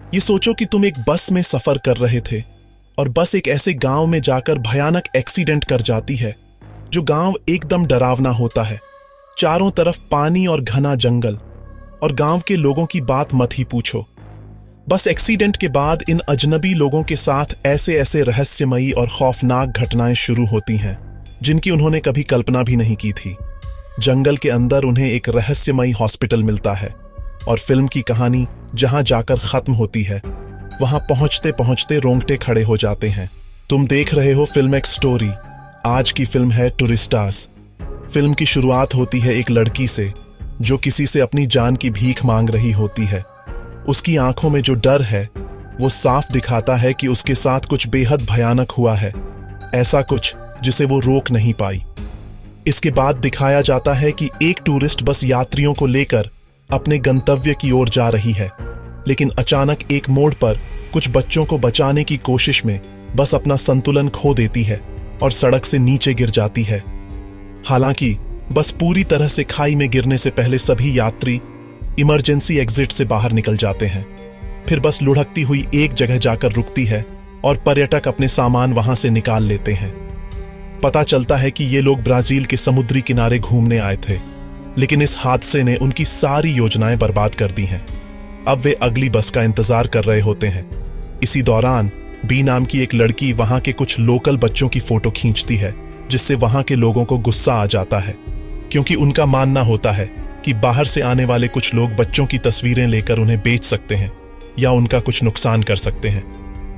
ये सोचो कि तुम एक बस में सफर कर रहे थे और बस एक ऐसे गांव में जाकर भयानक एक्सीडेंट कर जाती है जो गांव एकदम डरावना होता है। चारों तरफ पानी और घना जंगल, और गांव के लोगों की बात मत ही पूछो। बस एक्सीडेंट के बाद इन अजनबी लोगों के साथ ऐसे ऐसे रहस्यमयी और खौफनाक घटनाएं शुरू होती हैं जिनकी उन्होंने कभी कल्पना भी नहीं की थी। जंगल के अंदर उन्हें एक रहस्यमयी हॉस्पिटल मिलता है और फिल्म की कहानी जहां जाकर खत्म होती है वहां पहुंचते पहुंचते रोंगटे खड़े हो जाते हैं। तुम देख रहे हो फिल्म एक स्टोरी। आज की फिल्म है टूरिस्टास। फिल्म की शुरुआत होती है एक लड़की से जो किसी से अपनी जान की भीख मांग रही होती है। उसकी आंखों में जो डर है वो साफ दिखाता है कि उसके साथ कुछ बेहद भयानक हुआ है, ऐसा कुछ जिसे वो रोक नहीं पाई। इसके बाद दिखाया जाता है कि एक टूरिस्ट बस यात्रियों को लेकर अपने गंतव्य की ओर जा रही है, लेकिन अचानक एक मोड़ पर कुछ बच्चों को बचाने की कोशिश में बस अपना संतुलन खो देती है और सड़क से नीचे गिर जाती है। हालांकि बस पूरी तरह से खाई में गिरने से पहले सभी यात्री इमरजेंसी एग्जिट से बाहर निकल जाते हैं। फिर बस लुढ़कती हुई एक जगह जाकर रुकती है और पर्यटक अपने सामान वहां से निकाल लेते हैं। पता चलता है कि ये लोग ब्राजील के समुद्री किनारे घूमने आए थे, लेकिन इस हादसे ने उनकी सारी योजनाएं बर्बाद कर दी हैं। अब वे अगली बस का इंतजार कर रहे होते हैं। इसी दौरान बी नाम की एक लड़की वहां के कुछ लोकल बच्चों की फोटो खींचती है, जिससे वहां के लोगों को गुस्सा आ जाता है, क्योंकि उनका मानना होता है कि बाहर से आने वाले कुछ लोग बच्चों की तस्वीरें लेकर उन्हें बेच सकते हैं या उनका कुछ नुकसान कर सकते हैं।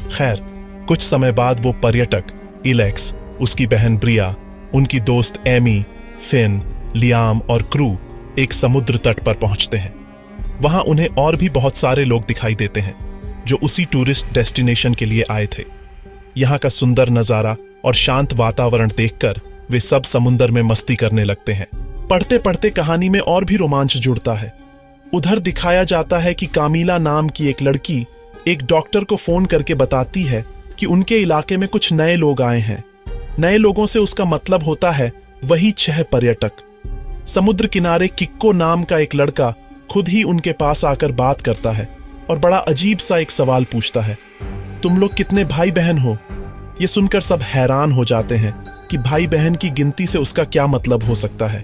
खैर, कुछ समय बाद वो पर्यटक इलेक्स, उसकी बहन ब्रिया, उनकी दोस्त एमी, फिन, लियाम और क्रू एक समुद्र तट पर पहुंचते हैं। वहां उन्हें और भी बहुत सारे लोग दिखाई देते हैं जो उसी टूरिस्ट डेस्टिनेशन के लिए आए थे। यहां का सुंदर नजारा और शांत वातावरण देखकर वे सब समुद्र में मस्ती करने लगते हैं। पढ़ते पढ़ते कहानी में और भी रोमांच जुड़ता है। उधर दिखाया जाता है कि कामिला नाम की एक लड़की एक डॉक्टर को फोन करके बताती है कि उनके इलाके में कुछ नए लोग आए हैं। नए लोगों से उसका मतलब होता है वही 6 पर्यटक। समुद्र किनारे किक्को नाम का एक लड़का खुद ही उनके पास आकर बात करता है और बड़ा अजीब सा एक सवाल पूछता है, तुम लोग कितने भाई बहन हो? ये सुनकर सब हैरान हो जाते हैं कि भाई बहन की गिनती से उसका क्या मतलब हो सकता है।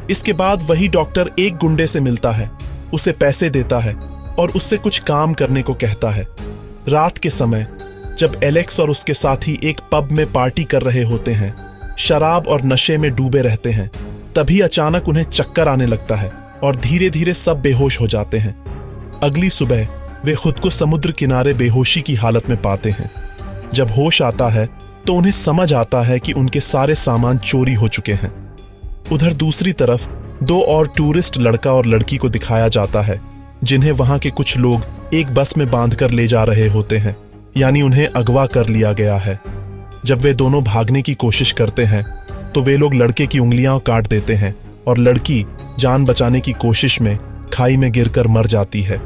इसके बाद वही डॉक्टर एक गुंडे से मिलता है, उसे पैसे देता है और उससे कुछ काम करने को कहता है। रात के समय जब एलेक्स और उसके साथी एक पब में पार्टी कर रहे होते हैं, शराब और नशे में डूबे रहते हैं, तभी अचानक उन्हें चक्कर आने लगता है और धीरे धीरे सब बेहोश हो जाते हैं। अगली सुबह वे खुद को समुद्र किनारे बेहोशी की हालत में पाते हैं। जब होश आता है तो उन्हें समझ आता है कि उनके सारे सामान चोरी हो चुके हैं। उधर दूसरी तरफ 2 और टूरिस्ट लड़का और लड़की को दिखाया जाता है, जिन्हें वहां के कुछ लोग एक बस में बांधकर ले जा रहे होते हैं, यानी उन्हें अगवा कर लिया गया है। जब वे दोनों भागने की कोशिश करते हैं तो वे लोग लड़के की उंगलियां काट देते हैं और लड़की जान बचाने की कोशिश में खाई में गिरकर मर जाती है।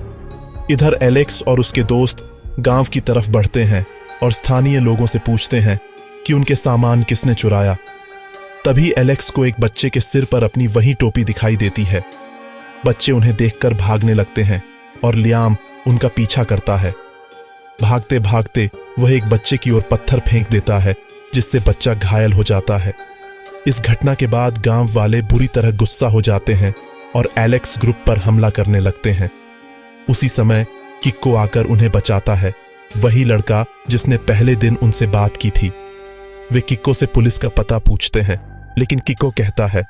इधर एलेक्स और उसके दोस्त गांव की तरफ बढ़ते हैं और स्थानीय लोगों से पूछते हैं कि उनके सामान किसने चुराया। तभी एलेक्स को एक बच्चे के सिर पर अपनी वही टोपी दिखाई देती है। बच्चे उन्हें देखकर भागने लगते हैं और लियाम उनका पीछा करता है। भागते भागते वह एक बच्चे की ओर पत्थर फेंक देता है, जिससे बच्चा घायल हो जाता है। इस घटना के बाद गांव वाले बुरी तरह गुस्सा हो जाते हैं और एलेक्स ग्रुप पर हमला करने लगते हैं। उसी समय किक्को आकर उन्हें बचाता है, वही लड़का जिसने पहले दिन उनसे बात की थी। वे किक्को से पुलिस का पता पूछते हैं, लेकिन किक्को कहता है,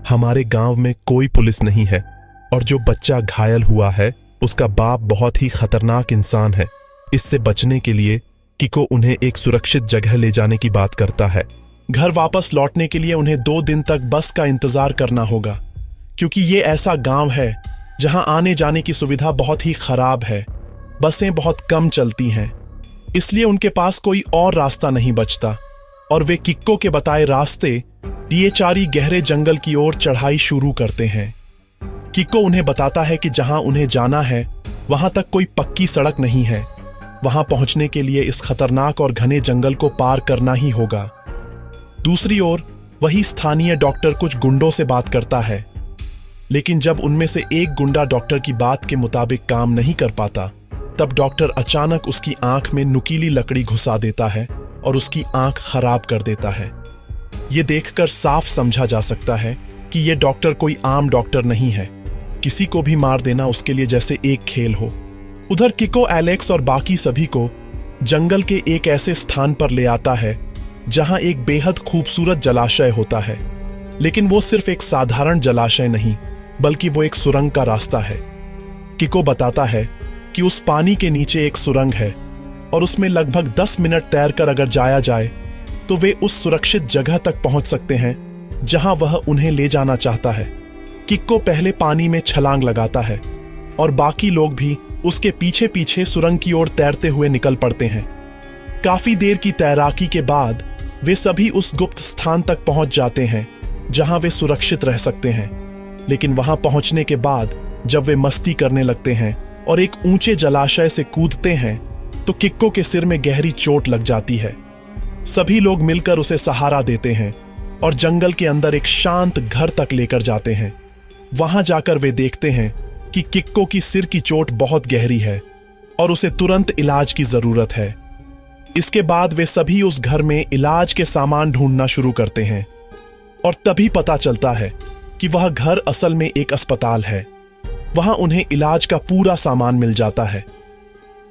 हमारे गांव में कोई पुलिस नहीं है और जो बच्चा घायल हुआ है उसका बाप बहुत ही खतरनाक इंसान है। इससे बचने के लिए किक्को उन्हें एक सुरक्षित जगह ले जाने की बात करता है। घर वापस लौटने के लिए उन्हें 2 दिन तक बस का इंतजार करना होगा, क्योंकि ये ऐसा गांव है जहां आने जाने की सुविधा बहुत ही खराब है। बसें बहुत कम चलती हैं, इसलिए उनके पास कोई और रास्ता नहीं बचता और वे किक्को के बताए रास्ते दिएचारी गहरे जंगल की ओर चढ़ाई शुरू करते हैं। किक्को उन्हें बताता है कि जहां उन्हें जाना है वहां तक कोई पक्की सड़क नहीं है। वहां पहुंचने के लिए इस खतरनाक और घने जंगल को पार करना ही होगा। दूसरी ओर वही स्थानीय डॉक्टर कुछ गुंडों से बात करता है, लेकिन जब उनमें से एक गुंडा डॉक्टर की बात के मुताबिक काम नहीं कर पाता तब डॉक्टर अचानक उसकी आंख में नुकीली लकड़ी घुसा देता है और उसकी आंख खराब कर देता है। ये देखकर साफ समझा जा सकता है कि ये डॉक्टर कोई आम डॉक्टर नहीं है। किसी को भी मार देना उसके लिए जैसे एक खेल हो। उधर किको एलेक्स और बाकी सभी को जंगल के एक ऐसे स्थान पर ले आता है जहां एक बेहद खूबसूरत जलाशय होता है। लेकिन वो सिर्फ एक साधारण जलाशय नहीं, बल्कि वो एक सुरंग का रास्ता है। किको बताता है कि उस पानी के नीचे एक सुरंग है और उसमें लगभग 10 मिनट तैरकर अगर जाया जाए तो वे उस सुरक्षित जगह तक पहुंच सकते हैं जहां वह उन्हें ले जाना चाहता है। किको पहले पानी में छलांग लगाता है और बाकी लोग भी उसके पीछे पीछे सुरंग की ओर तैरते हुए निकल पड़ते हैं। काफी देर की तैराकी के बाद वे सभी उस गुप्त स्थान तक पहुंच जाते हैं जहां वे सुरक्षित रह सकते हैं। लेकिन वहां पहुंचने के बाद जब वे मस्ती करने लगते हैं और एक ऊंचे जलाशय से कूदते हैं तो किक्को के सिर में गहरी चोट लग जाती है। सभी लोग मिलकर उसे सहारा देते हैं और जंगल के अंदर एक शांत घर तक लेकर जाते हैं। वहां जाकर वे देखते हैं कि किक्को की सिर की चोट बहुत गहरी है और उसे तुरंत इलाज की जरूरत है। इसके बाद वे सभी उस घर में इलाज के सामान ढूंढना शुरू करते हैं और तभी पता चलता है कि वह घर असल में एक अस्पताल है। वहां उन्हें इलाज का पूरा सामान मिल जाता है।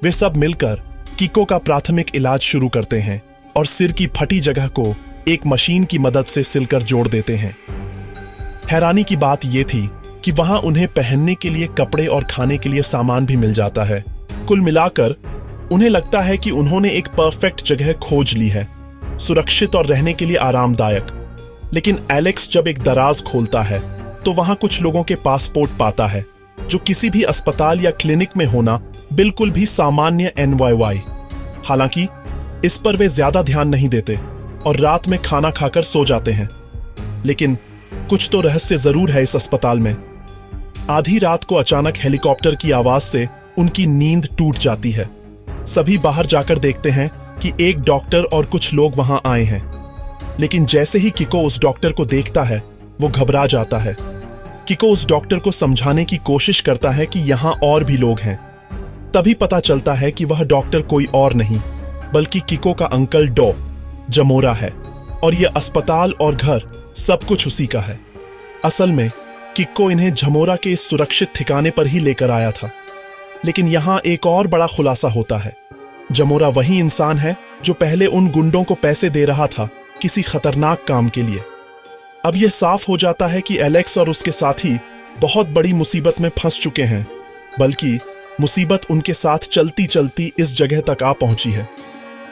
वे सब मिलकर किको का प्राथमिक इलाज शुरू करते हैं और सिर की फटी जगह को एक मशीन की मदद से सिलकर जोड़ देते हैं। हैरानी की बात यह थी कि वहां उन्हें पहनने के लिए कपड़े और खाने के लिए सामान भी मिल जाता है। कुल मिलाकर उन्हें लगता है कि उन्होंने एक परफेक्ट जगह खोज ली है, सुरक्षित और रहने के लिए आरामदायक। लेकिन एलेक्स जब एक दराज खोलता है तो वहां कुछ लोगों के पासपोर्ट पाता है जो किसी भी अस्पताल या क्लिनिक में होना बिल्कुल भी सामान्य NYY। हालांकि इस पर वे ज्यादा ध्यान नहीं देते और रात में खाना खाकर सो जाते हैं। लेकिन कुछ तो रहस्य जरूर है इस अस्पताल में। आधी रात को अचानक हेलीकॉप्टर की आवाज से उनकी नींद टूट जाती है। सभी बाहर जाकर देखते हैं कि एक डॉक्टर और कुछ लोग वहां आए हैं। लेकिन जैसे ही किको उस डॉक्टर को देखता है वो घबरा जाता है। किको उस डॉक्टर को समझाने की कोशिश करता है कि यहां और भी लोग हैं। तभी पता चलता है कि वह डॉक्टर कोई और नहीं बल्कि किको का अंकल डो जमोरा है और यह अस्पताल और घर सब कुछ उसी का है। असल में किको इन्हें जमोरा के इस सुरक्षित ठिकाने पर ही लेकर आया था। लेकिन यहां एक और बड़ा खुलासा होता है। जमोरा वही इंसान है जो पहले उन गुंडों को पैसे दे रहा था किसी खतरनाक काम के लिए। अब यह साफ हो जाता है कि एलेक्स और उसके साथी बहुत बड़ी मुसीबत में फंस चुके हैं, बल्कि मुसीबत उनके साथ चलती चलती इस जगह तक आ पहुंची है।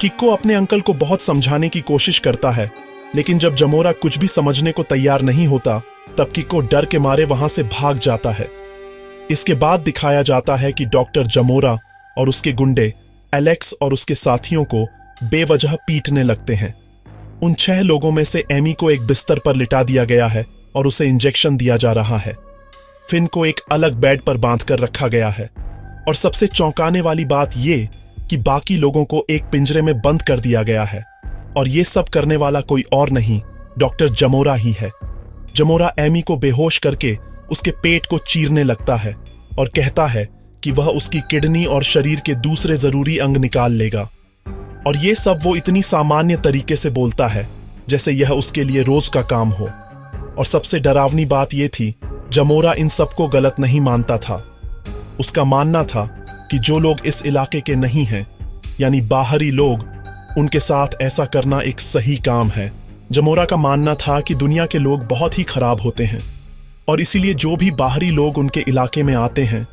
किको अपने अंकल को बहुत समझाने की कोशिश करता है, लेकिन जब जमोरा कुछ भी समझने को तैयार नहीं होता तब किको डर के मारे वहां से भाग जाता है। इसके बाद दिखाया जाता है कि डॉक्टर जमोरा और उसके गुंडे एलेक्स और उसके साथियों को बेवजह पीटने लगते हैं। उन 6 लोगों में से एमी को एक बिस्तर पर लिटा दिया गया है और उसे इंजेक्शन दिया जा रहा है। फिन को एक अलग बेड पर बांधकर रखा गया है और सबसे चौंकाने वाली बात यह कि बाकी लोगों को एक पिंजरे में बंद कर दिया गया है और ये सब करने वाला कोई और नहीं डॉक्टर जमोरा ही है। जमोरा एमी को बेहोश करके उसके पेट को चीरने लगता है और कहता है कि वह उसकी किडनी और शरीर के दूसरे जरूरी अंग निकाल लेगा। और ये सब वो इतनी सामान्य तरीके से बोलता है जैसे यह उसके लिए रोज का काम हो। और सबसे डरावनी बात यह थी, जमोरा इन सबको गलत नहीं मानता था। उसका मानना था कि जो लोग इस इलाके के नहीं हैं, यानी बाहरी लोग, उनके साथ ऐसा करना एक सही काम है। जमोरा का मानना था कि दुनिया के लोग बहुत ही खराब होते हैं और इसीलिए जो भी बाहरी लोग उनके इलाके में आते हैं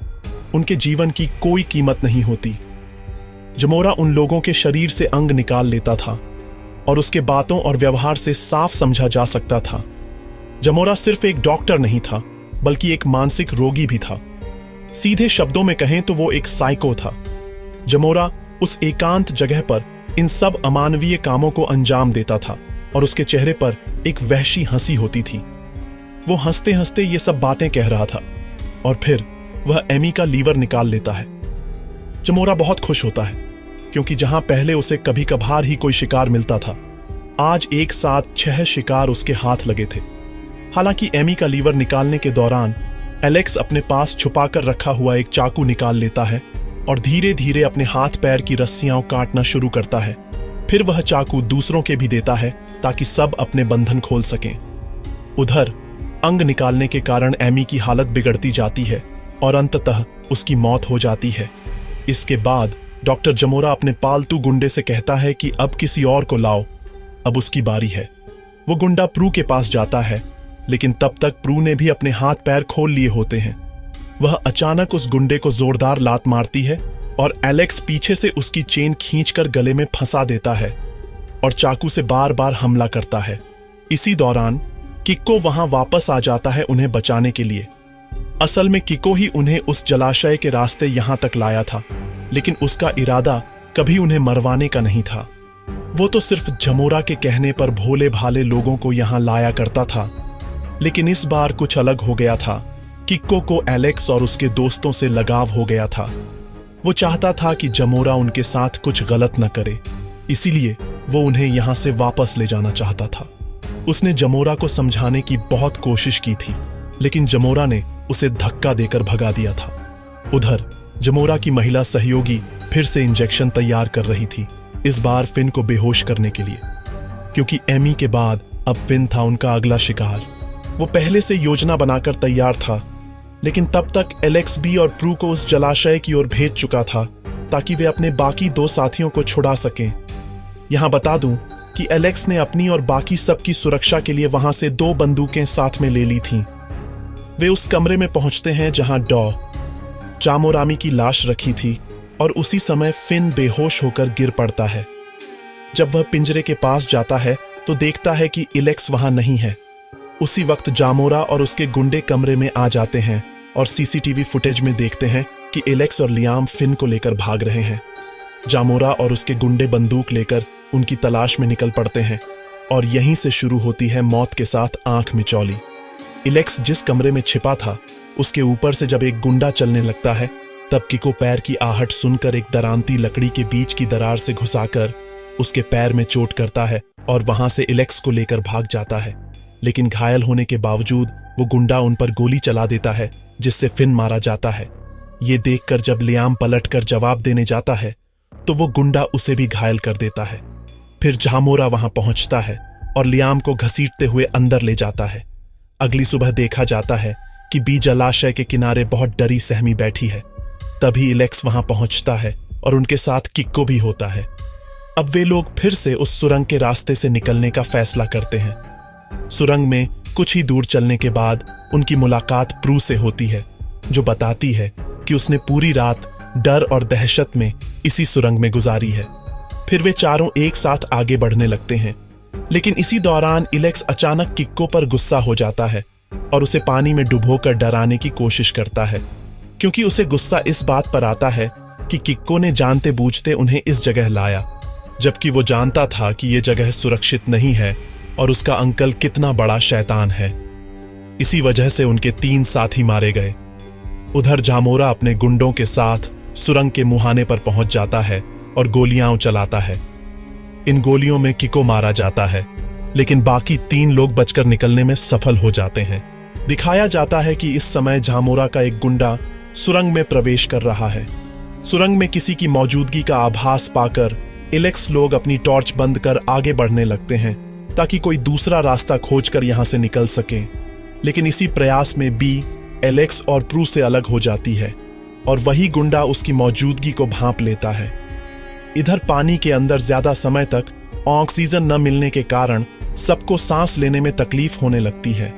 उनके जीवन की कोई कीमत नहीं होती। जमोरा उन लोगों के शरीर से अंग निकाल लेता था और उसके बातों और व्यवहार से साफ समझा जा सकता था जमोरा सिर्फ एक डॉक्टर नहीं था बल्कि एक मानसिक रोगी भी था। सीधे शब्दों में कहें तो वो एक साइको था। जमोरा उस एकांत जगह पर इन सब अमानवीय कामों को अंजाम देता था और उसके चेहरे पर एक वहशी हंसी होती थी। वो हंसते हंसते ये सब बातें कह रहा था और फिर वह एमी का लीवर निकाल लेता है। जमोरा बहुत खुश होता है क्योंकि जहां पहले उसे कभी कभार ही कोई शिकार मिलता था, आज एक साथ 6 शिकार उसके हाथ लगे थे। हालांकि एमी का लीवर निकालने के दौरान एलेक्स अपने पास छुपाकर रखा हुआ एक चाकू निकाल लेता है और धीरे धीरे अपने हाथ पैर की रस्सियां काटना शुरू करता है। फिर वह चाकू दूसरों के भी देता है ताकि सब अपने बंधन खोल सकें। उधर अंग निकालने के कारण एमी की हालत बिगड़ती जाती है और अंततः उसकी मौत हो जाती है। इसके बाद डॉक्टर जमोरा अपने पालतू गुंडे से कहता है कि अब किसी और को लाओ, अब उसकी बारी है। वो गुंडा प्रू के पास जाता है, लेकिन तब तक प्रू ने भी अपने हाथ पैर खोल लिए होते हैं। वह अचानक उस गुंडे को जोरदार लात मारती है और एलेक्स पीछे से उसकी चेन खींचकर गले में फंसा देता है और चाकू से बार बार हमला करता है। इसी दौरान किक्को वहां वापस आ जाता है उन्हें बचाने के लिए। असल में किक्को ही उन्हें उस जलाशय के रास्ते यहां तक लाया था, लेकिन उसका इरादा कभी उन्हें मरवाने का नहीं था। वो तो सिर्फ जमोरा के कहने पर भोले भाले लोगों को यहां लाया करता था। लेकिन इस बार कुछ अलग हो गया था। किक्को को एलेक्स और उसके दोस्तों से लगाव हो गया था। वो चाहता था कि जमोरा उनके साथ कुछ गलत न करे, इसीलिए वो उन्हें यहां से वापस ले जाना चाहता था। उसने जमोरा को समझाने की बहुत कोशिश की थी, लेकिन जमोरा ने उसे धक्का देकर भगा दिया था। उधर जमोरा की महिला सहयोगी फिर से इंजेक्शन तैयार कर रही थी, इस बार फिन को बेहोश करने के लिए, क्योंकि एमी के बाद अब फिन था उनका अगला शिकार। वो पहले से योजना बनाकर तैयार था, लेकिन तब तक एलेक्स भी और प्रू को उस जलाशय की ओर भेज चुका था ताकि वे अपने बाकी 2 साथियों को छुड़ा सकें। यहां बता दूं कि एलेक्स ने अपनी और बाकी सबकी सुरक्षा के लिए वहां से 2 बंदूकें साथ में ले ली थीं। वे उस कमरे में पहुंचते हैं जहां डॉ जामोरामी की लाश रखी थी और उसी समय फिन बेहोश होकर गिर पड़ता है। जब वह पिंजरे के पास जाता है तो देखता है कि एलेक्स वहां नहीं है। उसी वक्त जामोरा और उसके गुंडे कमरे में आ जाते हैं और सीसीटीवी फुटेज में देखते हैं कि एलेक्स और लियाम फिन को लेकर भाग रहे हैं। जामोरा और उसके गुंडे बंदूक लेकर उनकी तलाश में निकल पड़ते हैं और यहीं से शुरू होती है मौत के साथ आंख मिचौली। एलेक्स जिस कमरे में छिपा था उसके ऊपर से जब एक गुंडा चलने लगता है, तब किको पैर की आहट सुनकर एक दरांती लकड़ी के बीच की दरार से घुसाकर उसके पैर में चोट करता है और वहां से एलेक्स को लेकर भाग जाता है। लेकिन घायल होने के बावजूद वो गुंडा उन पर गोली चला देता है, जिससे फिन मारा जाता है। ये देखकर जब लियाम पलटकर जवाब देने जाता है तो वो गुंडा उसे भी घायल कर देता है। फिर जामोरा वहां पहुंचता है और लियाम को घसीटते हुए अंदर ले जाता है। अगली सुबह देखा जाता है कि बी जलाशय के किनारे बहुत डरी सहमी बैठी है। तभी एलेक्स वहां पहुंचता है और उनके साथ किक्को भी होता है। अब वे लोग फिर से उस सुरंग के रास्ते से निकलने का फैसला करते हैं। सुरंग में कुछ ही दूर चलने के बाद उनकी मुलाकात प्रू से होती है, जो बताती है कि उसने पूरी रात डर और दहशत में इसी सुरंग में गुजारी है। फिर वे चारों एक साथ आगे बढ़ने लगते हैं, लेकिन इसी दौरान एलेक्स अचानक किक्को पर गुस्सा हो जाता है और उसे पानी में डुबोकर डराने की कोशिश करता है, क्योंकि उसे गुस्सा इस बात पर आता है कि किक्को ने जानते बूझते उन्हें इस जगह लाया, जबकि वो जानता था कि यह जगह सुरक्षित नहीं है और उसका अंकल कितना बड़ा शैतान है। इसी वजह से उनके 3 साथी मारे गए। उधर जामोरा अपने गुंडों के साथ सुरंग के मुहाने पर पहुंच जाता है और गोलियां चलाता है। इन गोलियों में किको मारा जाता है, लेकिन बाकी 3 लोग बचकर निकलने में सफल हो जाते हैं। दिखाया जाता है कि इस समय जामोरा का एक गुंडा सुरंग में प्रवेश कर रहा है। सुरंग में किसी की मौजूदगी का आभास पाकर एलेक्स लोग अपनी टॉर्च बंद कर आगे बढ़ने लगते हैं ताकि कोई दूसरा रास्ता खोजकर यहां से निकल सकें। लेकिन इसी प्रयास में बी एलेक्स और प्रू से अलग हो जाती है और वही गुंडा उसकी मौजूदगी को भांप लेता है। इधर पानी के अंदर ज्यादा समय तक ऑक्सीजन न मिलने के कारण सबको सांस लेने में तकलीफ होने लगती है।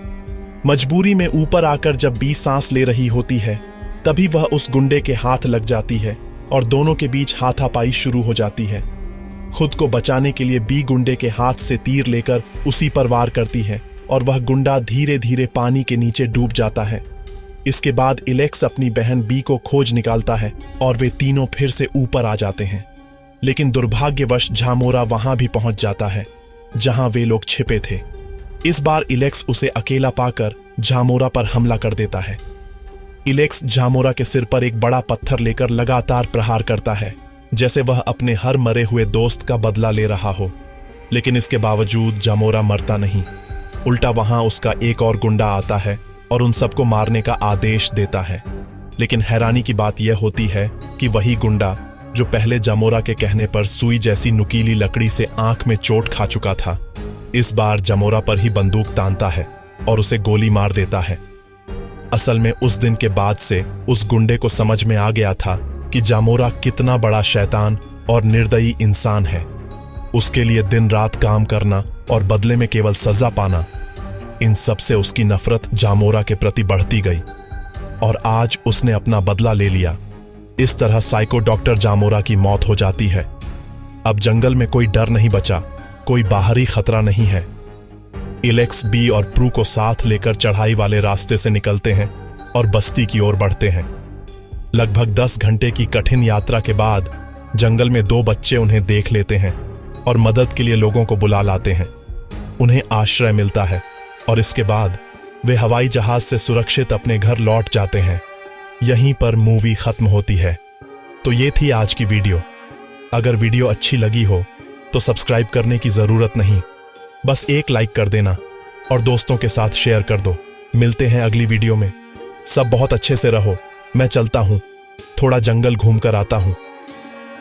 मजबूरी में ऊपर आकर जब बी सांस ले रही होती है, तभी वह उस गुंडे के हाथ लग जाती है और दोनों के बीच हाथापाई शुरू हो जाती है। खुद को बचाने के लिए बी गुंडे के हाथ से तीर लेकर उसी पर वार करती है और वह गुंडा धीरे धीरे पानी के नीचे डूब जाता है। इसके बाद एलेक्स अपनी बहन बी को खोज निकालता है और वे तीनों फिर से ऊपर आ जाते हैं। लेकिन दुर्भाग्यवश जामोरा वहां भी पहुंच जाता है जहां वे लोग छिपे थे। इस बार एलेक्स उसे अकेला पाकर जामोरा पर हमला कर देता है। एलेक्स जामोरा के सिर पर एक बड़ा पत्थर लेकर लगातार प्रहार करता है, जैसे वह अपने हर मरे हुए दोस्त का बदला ले रहा हो। लेकिन इसके बावजूद जामोरा मरता नहीं। उल्टा वहां उसका एक और गुंडा आता है और उन सबको मारने का आदेश देता है। लेकिन हैरानी की बात यह होती है कि वही गुंडा जो पहले जमोरा के कहने पर सुई जैसी नुकीली लकड़ी से आंख में चोट खा चुका था, इस बार जमोरा पर ही बंदूक तानता है और उसे गोली मार देता है। असल में उस दिन के बाद से उस गुंडे को समझ में आ गया था कि जामोरा कितना बड़ा शैतान और निर्दयी इंसान है। उसके लिए दिन रात काम करना और बदले में केवल सजा पाना, इन सब से उसकी नफरत जामोरा के प्रति बढ़ती गई और आज उसने अपना बदला ले लिया। इस तरह साइको डॉक्टर जामोरा की मौत हो जाती है। अब जंगल में कोई डर नहीं बचा, कोई बाहरी खतरा नहीं है। इलेक्स, बी और प्रू को साथ लेकर चढ़ाई वाले रास्ते से निकलते हैं और बस्ती की ओर बढ़ते हैं। लगभग 10 घंटे की कठिन यात्रा के बाद जंगल में 2 बच्चे उन्हें देख लेते हैं और मदद के लिए लोगों को बुला लाते हैं। उन्हें आश्रय मिलता है और इसके बाद वे हवाई जहाज से सुरक्षित अपने घर लौट जाते हैं। यहीं पर मूवी खत्म होती है। तो ये थी आज की वीडियो। अगर वीडियो अच्छी लगी हो तो सब्सक्राइब करने की जरूरत नहीं, बस एक लाइक कर देना और दोस्तों के साथ शेयर कर दो। मिलते हैं अगली वीडियो में। सब बहुत अच्छे से रहो। मैं चलता हूं, थोड़ा जंगल घूम कर आता हूं।